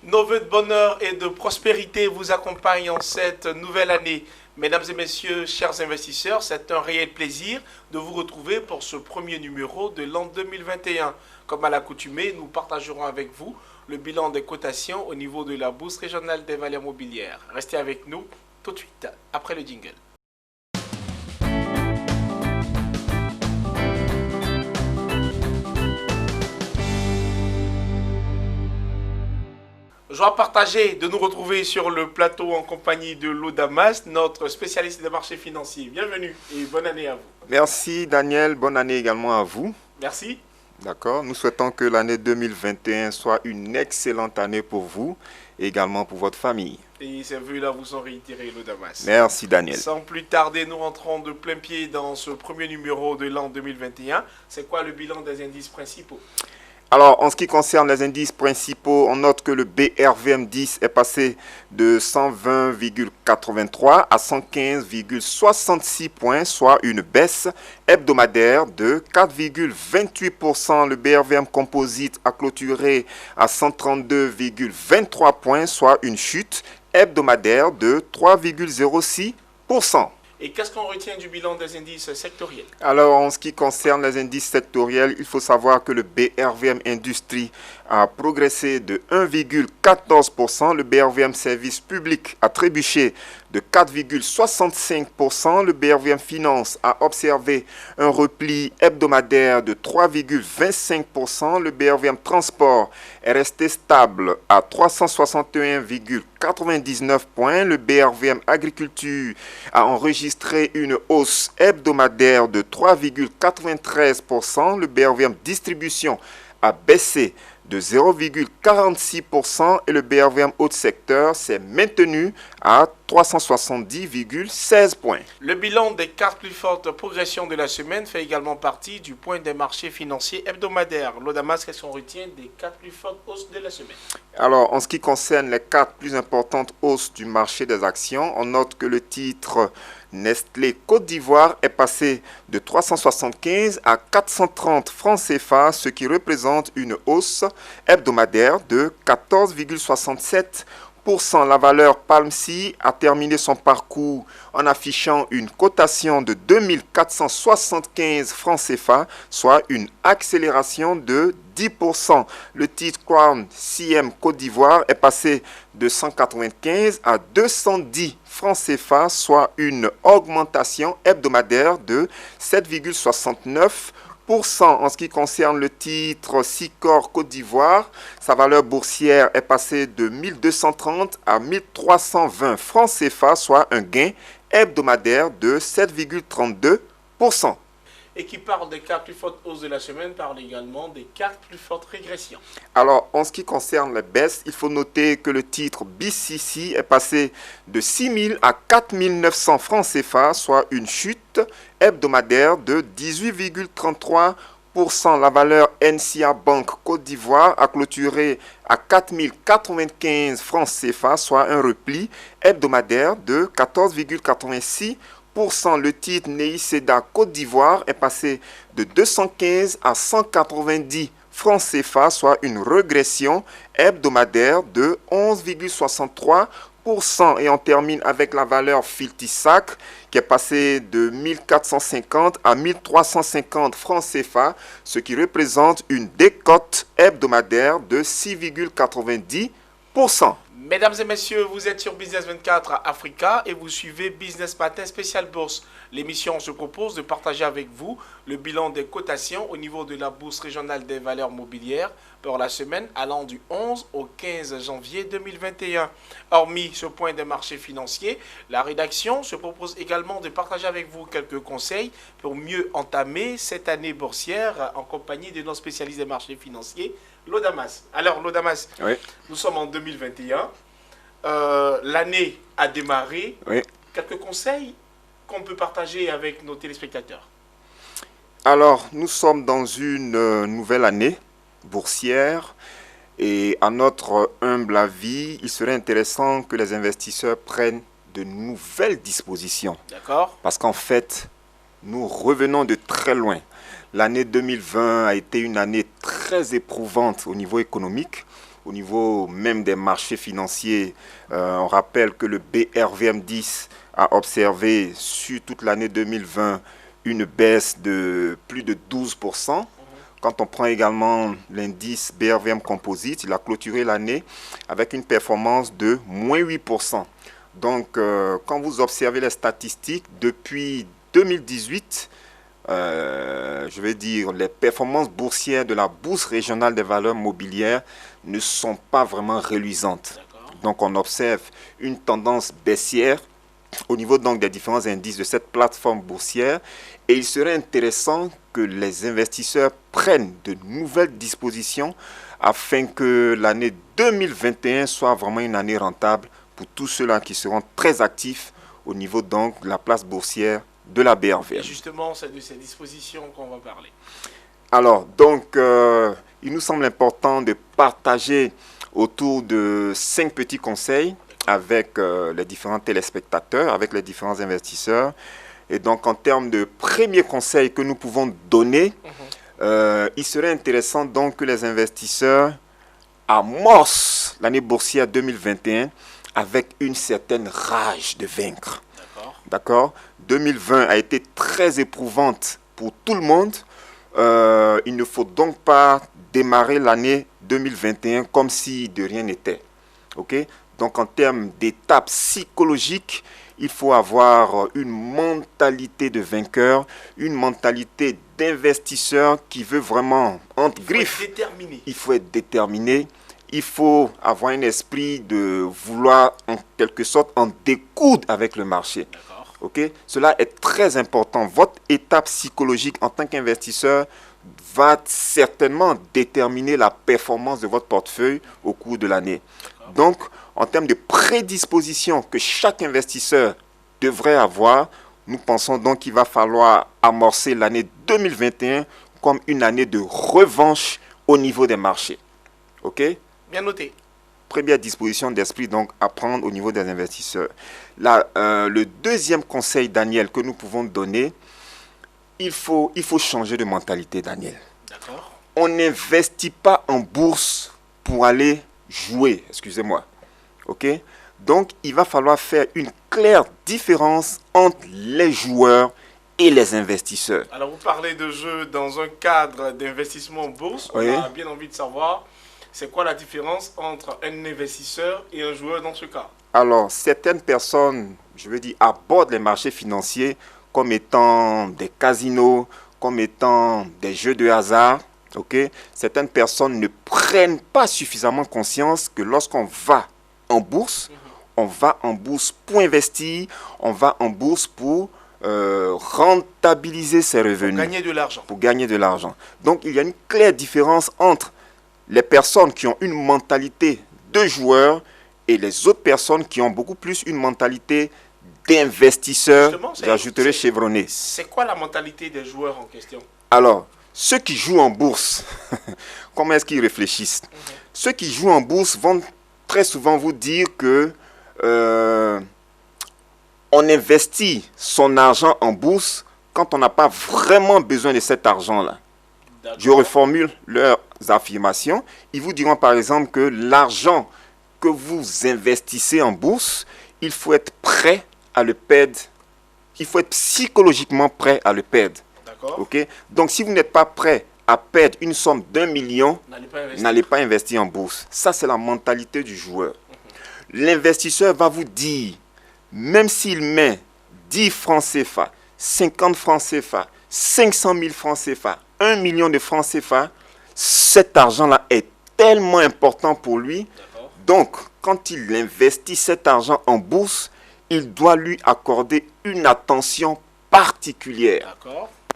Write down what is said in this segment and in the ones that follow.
Nos vœux de bonheur et de prospérité vous accompagnent en cette nouvelle année. Mesdames et messieurs, chers investisseurs, c'est un réel plaisir de vous retrouver pour ce premier numéro de l'an 2021. Comme à l'accoutumée, nous partagerons avec vous le bilan des cotations au niveau de la Bourse régionale des valeurs mobilières. Restez avec nous tout de suite après le jingle. Joie partagée de nous retrouver sur le plateau en compagnie de Lodamas, notre spécialiste des marchés financiers. Bienvenue et bonne année à vous. Merci Daniel, bonne année également à vous. Merci. D'accord, nous souhaitons que l'année 2021 soit une excellente année pour vous et également pour votre famille. Et ces vœux-là vous sont réitérés, Lodamas. Merci Daniel. Sans plus tarder, nous rentrons de plein pied dans ce premier numéro de l'an 2021. C'est quoi le bilan des indices principaux ? Alors, en ce qui concerne les indices principaux, on note que le BRVM10 est passé de 120,83 à 115,66 points, soit une baisse hebdomadaire de 4,28%. Le BRVM Composite a clôturé à 132,23 points, soit une chute hebdomadaire de 3,06%. Et qu'est-ce qu'on retient du bilan des indices sectoriels ? Alors, en ce qui concerne les indices sectoriels, il faut savoir que le BRVM Industrie a progressé de 1,14%. Le BRVM Service Public a trébuché de 4,65%. Le BRVM Finance a observé un repli hebdomadaire de 3,25%. Le BRVM Transport est resté stable à 361,99 points. Le BRVM Agriculture a enregistré une hausse hebdomadaire de 3,93%. Le BRVM Distribution a baissé de 0,46% et le BRVM haut secteur s'est maintenu à 370,16 points. Le bilan des 4 plus fortes progressions de la semaine fait également partie du point des marchés financiers hebdomadaires. Lodamas, qu'est-ce qu'on retient des 4 plus fortes hausses de la semaine ? Alors, en ce qui concerne les 4 plus importantes hausses du marché des actions, on note que le titre Nestlé Côte d'Ivoire est passé de 375 à 430 francs CFA, ce qui représente une hausse hebdomadaire de 14,67%. La valeur Palmsea a terminé son parcours en affichant une cotation de 2475 francs CFA, soit une accélération de 10%. Le titre Crown CM Côte d'Ivoire est passé de 195 à 210 francs CFA, soit une augmentation hebdomadaire de 7,69%. En ce qui concerne le titre Sicor Côte d'Ivoire, sa valeur boursière est passée de 1230 à 1320 francs CFA, soit un gain hebdomadaire de 7,32%. Et qui parle des 4 plus fortes hausses de la semaine, parle également des 4 plus fortes régressions. Alors, en ce qui concerne les baisses, il faut noter que le titre BCC est passé de 6 000 à 4 900 francs CFA, soit une chute hebdomadaire de 18,33%. La valeur NCA Bank Côte d'Ivoire a clôturé à 4 095 francs CFA, soit un repli hebdomadaire de 14,86%. Le titre Neiseda Côte d'Ivoire est passé de 215 à 190 francs CFA, soit une régression hebdomadaire de 11,63%. Et on termine avec la valeur Filtisac qui est passée de 1450 à 1350 francs CFA, ce qui représente une décote hebdomadaire de 6,90%. Mesdames et messieurs, vous êtes sur Business 24 Africa et vous suivez Business Matin Spécial Bourse. L'émission se propose de partager avec vous le bilan des cotations au niveau de la Bourse régionale des valeurs mobilières pour la semaine allant du 11 au 15 janvier 2021. Hormis ce point des marchés financiers, la rédaction se propose également de partager avec vous quelques conseils pour mieux entamer cette année boursière en compagnie de nos spécialistes des marchés financiers, Lodamas. Alors Lodamas, Oui. Nous sommes en 2021. L'année a démarré. Oui. Quelques conseils qu'on peut partager avec nos téléspectateurs. Alors, nous sommes dans une nouvelle année boursière et à notre humble avis, il serait intéressant que les investisseurs prennent de nouvelles dispositions. D'accord. Parce qu'en fait, nous revenons de très loin. L'année 2020 a été une année très éprouvante au niveau économique au niveau même des marchés financiers. On rappelle que le BRVM10 a observé sur toute l'année 2020 une baisse de plus de 12%. Quand on prend également l'indice BRVM Composite, il a clôturé l'année avec une performance de moins 8%. Donc, quand vous observez les statistiques, depuis 2018, je vais dire, les performances boursières de la Bourse régionale des valeurs mobilières ne sont pas vraiment reluisantes. Donc, on observe une tendance baissière au niveau donc des différents indices de cette plateforme boursière, et il serait intéressant que les investisseurs prennent de nouvelles dispositions afin que l'année 2021 soit vraiment une année rentable pour tous ceux-là qui seront très actifs au niveau donc de la place boursière de la BRVM. Et justement, c'est de ces dispositions qu'on va parler. Alors, donc, il nous semble important de partager autour de 5 petits conseils avec les différents téléspectateurs, avec les différents investisseurs. Et donc, en termes de premiers conseils que nous pouvons donner, il serait intéressant donc que les investisseurs amorcent l'année boursière 2021 avec une certaine rage de vaincre. D'accord. 2020 a été très éprouvante pour tout le monde. Il ne faut donc pas démarrer l'année 2021 comme si de rien n'était. Ok. Donc, en termes d'étapes psychologiques, il faut avoir une mentalité de vainqueur, une mentalité d'investisseur qui veut vraiment, entre griffes, il faut être déterminé. Il faut avoir un esprit de vouloir, en quelque sorte, en découdre avec le marché. Okay? Cela est très important. Votre étape psychologique en tant qu'investisseur va certainement déterminer la performance de votre portefeuille au cours de l'année. Donc, en termes de prédisposition que chaque investisseur devrait avoir, nous pensons donc qu'il va falloir amorcer l'année 2021 comme une année de revanche au niveau des marchés. OK? Bien noté. Première disposition d'esprit donc à prendre au niveau des investisseurs. Là, le deuxième conseil, Daniel, que nous pouvons donner, il faut changer de mentalité, Daniel. D'accord. On n'investit pas en bourse pour aller jouer, excusez-moi. OK? Donc, il va falloir faire une claire différence entre les joueurs et les investisseurs. Alors, vous parlez de jeu dans un cadre d'investissement en bourse. Oui. On a bien envie de savoir, c'est quoi la différence entre un investisseur et un joueur dans ce cas? Alors, certaines personnes, je veux dire, abordent les marchés financiers comme étant des casinos, comme étant des jeux de hasard. Okay? Certaines personnes ne prennent pas suffisamment conscience que lorsqu'on va en bourse, on va en bourse pour investir, on va en bourse pour rentabiliser ses revenus. Pour gagner de l'argent. Pour gagner de l'argent. Donc, il y a une claire différence entre les personnes qui ont une mentalité de joueur et les autres personnes qui ont beaucoup plus une mentalité d'investisseur, j'ajouterais chevronné. C'est quoi la mentalité des joueurs en question? Alors, ceux qui jouent en bourse, comment est-ce qu'ils réfléchissent? Ceux qui jouent en bourse vont très souvent vous dire que on investit son argent en bourse quand on n'a pas vraiment besoin de cet argent-là. Je reformule leurs affirmations. Ils vous diront par exemple que l'argent que vous investissez en bourse, il faut être prêt à le perdre. Il faut être psychologiquement prêt à le perdre. Okay? Donc, si vous n'êtes pas prêt à perdre une somme d'1 million, n'allez pas investir en bourse. Ça, c'est la mentalité du joueur. L'investisseur va vous dire, même s'il met 10 francs CFA, 50 francs CFA, 500 000 francs CFA, 1 million de francs CFA, cet argent-là est tellement important pour lui. Donc, quand il investit cet argent en bourse, il doit lui accorder une attention particulière.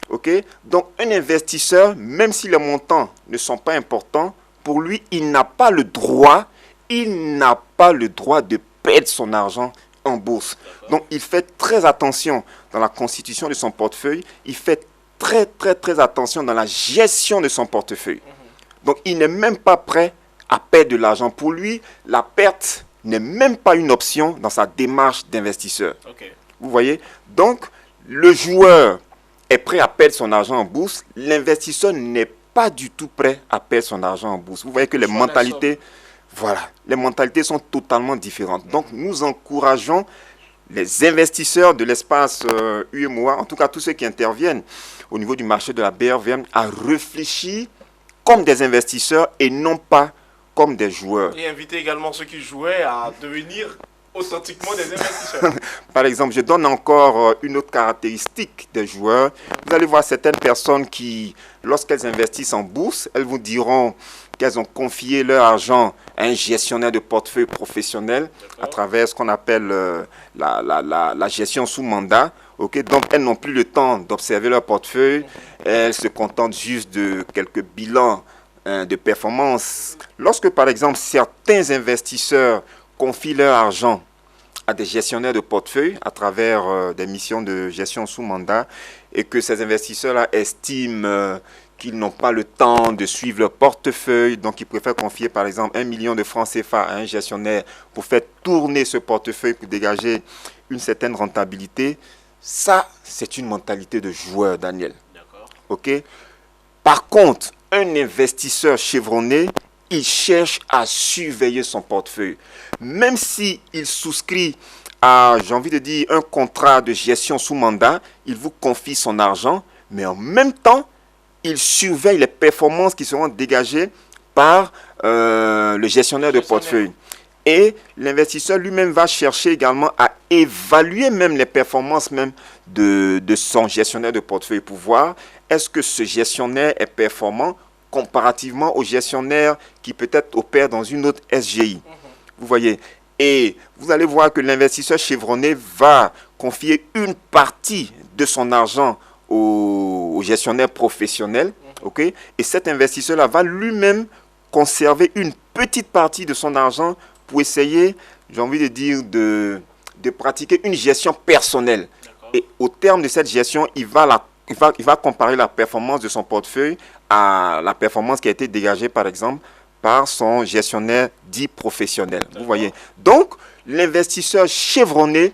OK? Donc, un investisseur, même si les montants ne sont pas importants, pour lui, il n'a pas le droit de perdre son argent en bourse. Donc, il fait très attention dans la constitution de son portefeuille. Il fait très attention dans la gestion de son portefeuille. Donc, il n'est même pas prêt à perdre de l'argent. Pour lui, la perte n'est même pas une option dans sa démarche d'investisseur. Vous voyez? Donc, le joueur est prêt à perdre son argent en bourse. L'investisseur n'est pas du tout prêt à perdre son argent en bourse. Vous voyez que les mentalités Voilà, les mentalités sont totalement différentes. Donc, nous encourageons les investisseurs de l'espace UMOA, en tout cas tous ceux qui interviennent au niveau du marché de la BRVM, à réfléchir comme des investisseurs et non pas comme des joueurs. Et inviter également ceux qui jouaient à devenir authentiquement des investisseurs. Par exemple, je donne encore une autre caractéristique des joueurs. Vous allez voir certaines personnes qui, lorsqu'elles investissent en bourse, elles vous diront qu'elles ont confié leur argent à un gestionnaire de portefeuille professionnel à travers ce qu'on appelle la gestion sous mandat. Okay? Donc, elles n'ont plus le temps d'observer leur portefeuille. Elles se contentent juste de quelques bilans de performance. Lorsque, par exemple, certains investisseurs confient leur argent à des gestionnaires de portefeuille à travers des missions de gestion sous mandat et que ces investisseurs-là estiment qu'ils n'ont pas le temps de suivre leur portefeuille, donc ils préfèrent confier par exemple 1 million de francs CFA à un gestionnaire pour faire tourner ce portefeuille pour dégager une certaine rentabilité. Ça, c'est une mentalité de joueur, Daniel. D'accord. Ok? Par contre, un investisseur chevronné, il cherche à surveiller son portefeuille. Même s'il souscrit à, j'ai envie de dire, un contrat de gestion sous mandat, il vous confie son argent, mais en même temps, il surveille les performances qui seront dégagées par le gestionnaire de portefeuille. Et l'investisseur lui-même va chercher également à évaluer même les performances même de son gestionnaire de portefeuille pour voir est-ce que ce gestionnaire est performant comparativement au gestionnaire qui peut-être opère dans une autre SGI. Vous voyez. Et vous allez voir que l'investisseur chevronné va confier une partie de son argent au gestionnaire professionnel. Okay? Et cet investisseur-là va lui-même conserver une petite partie de son argent pour essayer, j'ai envie de dire, de pratiquer une gestion personnelle. Et au terme de cette gestion, il va comparer la performance de son portefeuille à la performance qui a été dégagée, par exemple, par son gestionnaire dit professionnel. Vous voyez. Donc, l'investisseur chevronné,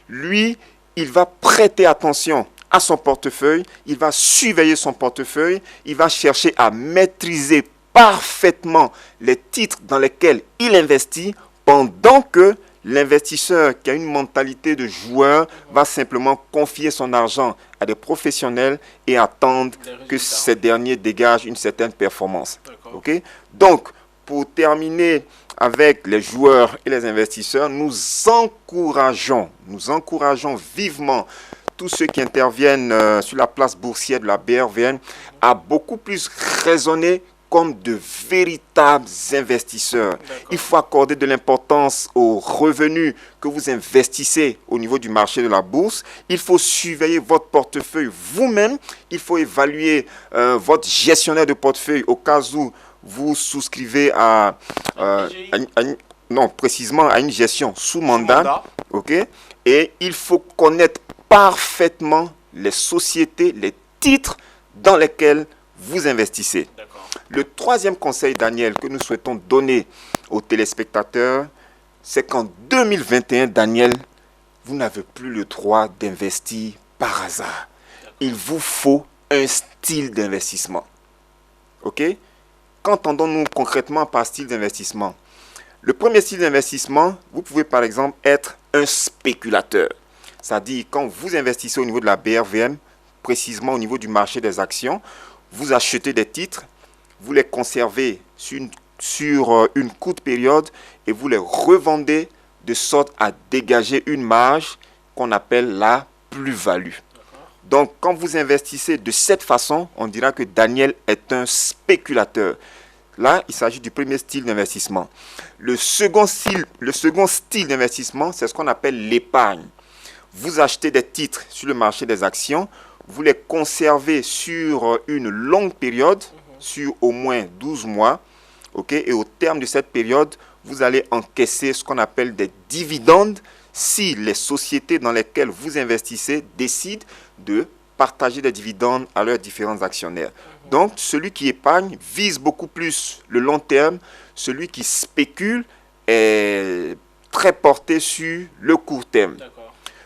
lui, il va prêter attention à son portefeuille, il va surveiller son portefeuille, il va chercher à maîtriser parfaitement les titres dans lesquels il investit, pendant que l'investisseur qui a une mentalité de joueur va simplement confier son argent à des professionnels et attendre que ces derniers dégagent une certaine performance. Okay? Donc, pour terminer avec les joueurs et les investisseurs, nous encourageons vivement tous ceux qui interviennent sur la place boursière de la BRVN à beaucoup plus raisonner comme de véritables investisseurs. Il faut accorder de l'importance aux revenus que vous investissez au niveau du marché de la bourse. Il faut surveiller votre portefeuille vous-même. Il faut évaluer votre gestionnaire de portefeuille au cas où vous souscrivez précisément à une gestion sous mandat. Okay? Et il faut connaître parfaitement les sociétés, les titres dans lesquels vous investissez. Le troisième conseil, Daniel, que nous souhaitons donner aux téléspectateurs, c'est qu'en 2021, Daniel, vous n'avez plus le droit d'investir par hasard. Il vous faut un style d'investissement. OK? Qu'entendons-nous concrètement par style d'investissement? Le premier style d'investissement, vous pouvez par exemple être un spéculateur. C'est-à-dire, quand vous investissez au niveau de la BRVM, précisément au niveau du marché des actions, vous achetez des titres, vous les conservez sur une courte période et vous les revendez de sorte à dégager une marge qu'on appelle la plus-value. Donc, quand vous investissez de cette façon, on dira que Daniel est un spéculateur. Là, il s'agit du premier style d'investissement. Le second style d'investissement, c'est ce qu'on appelle l'épargne. Vous achetez des titres sur le marché des actions, vous les conservez sur une longue période, sur au moins 12 mois, okay? Et au terme de cette période, vous allez encaisser ce qu'on appelle des dividendes si les sociétés dans lesquelles vous investissez décident de partager des dividendes à leurs différents actionnaires. Donc, celui qui épargne vise beaucoup plus le long terme, celui qui spécule est très porté sur le court terme.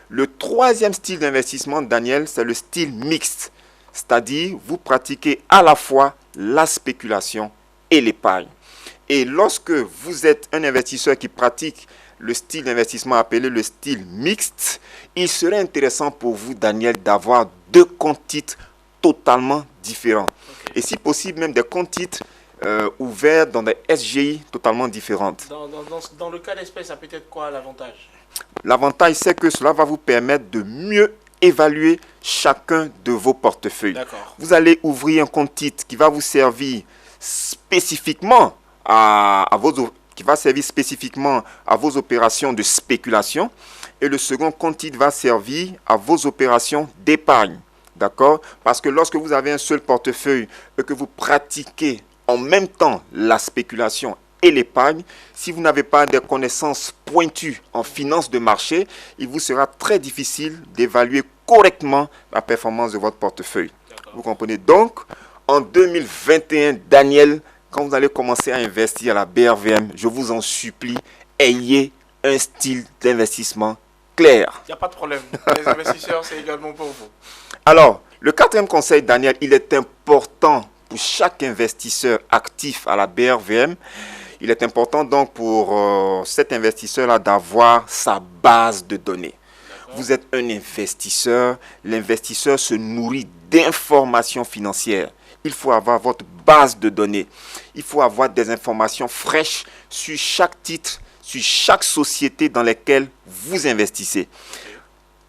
Le troisième style d'investissement, Daniel, c'est le style mixte. C'est-à-dire, vous pratiquez à la fois la spéculation et l'épargne. Et lorsque vous êtes un investisseur qui pratique le style d'investissement appelé le style mixte, il serait intéressant pour vous, Daniel, d'avoir deux comptes titres totalement différents. Ok. Et si possible, même des comptes titres ouverts dans des SGI totalement différentes. Dans le cas d'espèce, ça peut être quoi l'avantage? L'avantage, c'est que cela va vous permettre de mieux évaluer chacun de vos portefeuilles. D'accord. Vous allez ouvrir un compte titre qui va vous servir spécifiquement qui va servir spécifiquement à vos opérations de spéculation. Et le second compte titre va servir à vos opérations d'épargne. D'accord? Parce que lorsque vous avez un seul portefeuille et que vous pratiquez en même temps la spéculation et l'épargne, si vous n'avez pas des connaissances pointues en finance de marché, il vous sera très difficile d'évaluer correctement la performance de votre portefeuille. Vous comprenez? Donc, en 2021, Daniel, quand vous allez commencer à investir à la BRVM, je vous en supplie, ayez un style d'investissement clair. Il n'y a pas de problème. Les investisseurs, c'est également pour vous. Alors, le quatrième conseil, Daniel, il est important pour chaque investisseur actif à la BRVM. Il est important donc pour cet investisseur-là d'avoir sa base de données. Vous êtes un investisseur, l'investisseur se nourrit d'informations financières. Il faut avoir votre base de données. Il faut avoir des informations fraîches sur chaque titre, sur chaque société dans laquelle vous investissez.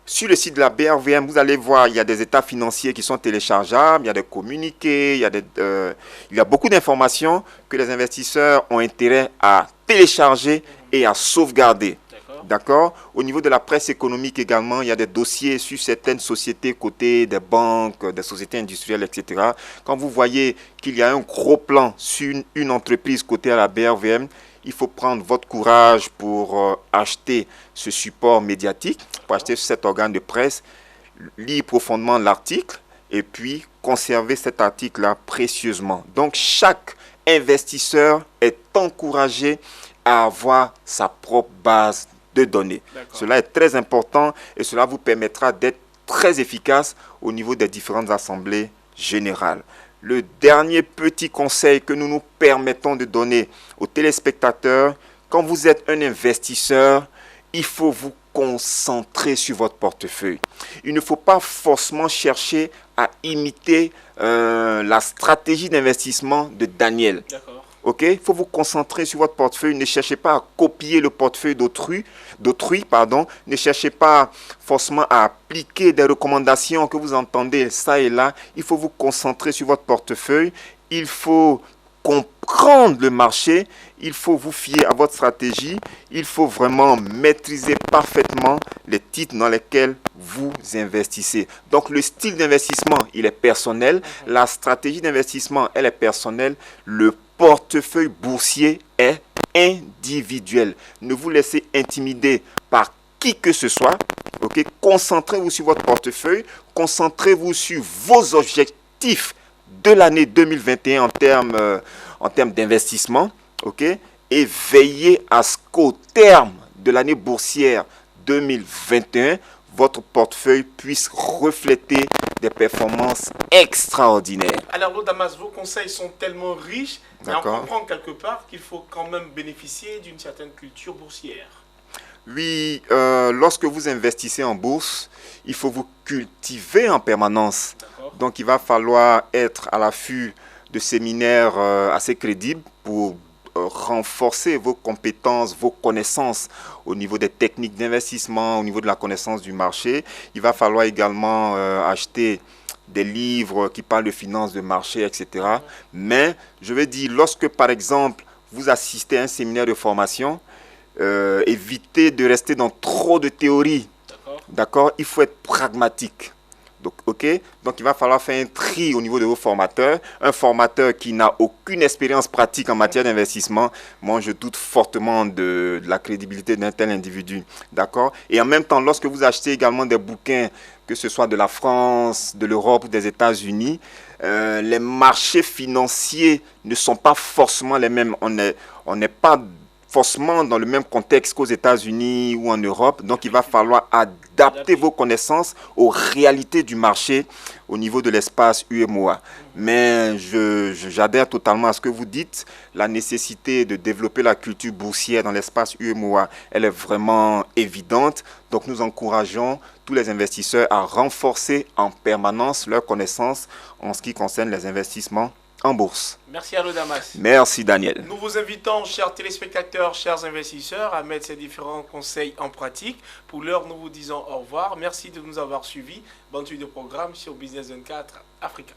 Sur le site de la BRVM, vous allez voir, il y a des états financiers qui sont téléchargeables, il y a des communiqués, il y a beaucoup d'informations que les investisseurs ont intérêt à télécharger et à sauvegarder. D'accord? Au niveau de la presse économique également, il y a des dossiers sur certaines sociétés cotées, des banques, des sociétés industrielles, etc. Quand vous voyez qu'il y a un gros plan sur une entreprise cotée à la BRVM, il faut prendre votre courage pour acheter ce support médiatique, pour acheter cet organe de presse, lire profondément l'article et puis conserver cet article-là précieusement. Donc, chaque investisseur est encouragé à avoir sa propre base de données. Cela est très important et cela vous permettra d'être très efficace au niveau des différentes assemblées générales. Le dernier petit conseil que nous nous permettons de donner aux téléspectateurs, quand vous êtes un investisseur, il faut vous concentrer sur votre portefeuille. Il ne faut pas forcément chercher à imiter la stratégie d'investissement de Daniel. D'accord. Ok, il faut vous concentrer sur votre portefeuille. Ne cherchez pas à copier le portefeuille d'autrui. Ne cherchez pas forcément à appliquer des recommandations que vous entendez ça et là. Il faut vous concentrer sur votre portefeuille. Il faut comprendre le marché. Il faut vous fier à votre stratégie. Il faut vraiment maîtriser parfaitement les titres dans lesquels vous investissez. Donc, le style d'investissement, il est personnel. La stratégie d'investissement, elle est personnelle. Le portefeuille boursier est individuel. Ne vous laissez intimider par qui que ce soit. Okay? Concentrez-vous sur votre portefeuille. Concentrez-vous sur vos objectifs de l'année 2021 en termes d'investissement. Okay? Et veillez à ce qu'au terme de l'année boursière 2021, votre portefeuille puisse refléter des performances extraordinaires. Alors, Damas, vos conseils sont tellement riches, mais on comprend quelque part qu'il faut quand même bénéficier d'une certaine culture boursière. Oui, lorsque vous investissez en bourse, il faut vous cultiver en permanence. Donc, il va falloir être à l'affût de séminaires assez crédibles pour renforcer vos compétences, vos connaissances au niveau des techniques d'investissement, au niveau de la connaissance du marché. Il va falloir également acheter des livres qui parlent de finances de marché, etc. Mais je vais dire, lorsque par exemple vous assistez à un séminaire de formation, évitez de rester dans trop de théorie. D'accord? Il faut être pragmatique. Donc, donc, il va falloir faire un tri au niveau de vos formateurs. Un formateur qui n'a aucune expérience pratique en matière d'investissement, moi, je doute fortement de la crédibilité d'un tel individu. D'accord? Et en même temps, lorsque vous achetez également des bouquins, que ce soit de la France, de l'Europe ou des États-Unis, les marchés financiers ne sont pas forcément les mêmes. On n'est pas forcément dans le même contexte qu'aux États-Unis ou en Europe. Donc, il va falloir adapter vos connaissances aux réalités du marché au niveau de l'espace UEMOA. Mais j'adhère totalement à ce que vous dites. La nécessité de développer la culture boursière dans l'espace UEMOA, elle est vraiment évidente. Donc, nous encourageons tous les investisseurs à renforcer en permanence leurs connaissances en ce qui concerne les investissements en bourse. Merci Allo Damas. Merci Daniel. Nous vous invitons, chers téléspectateurs, chers investisseurs, à mettre ces différents conseils en pratique. Pour l'heure, nous vous disons au revoir. Merci de nous avoir suivis. Bonne suite de programme sur Business 24 Africa.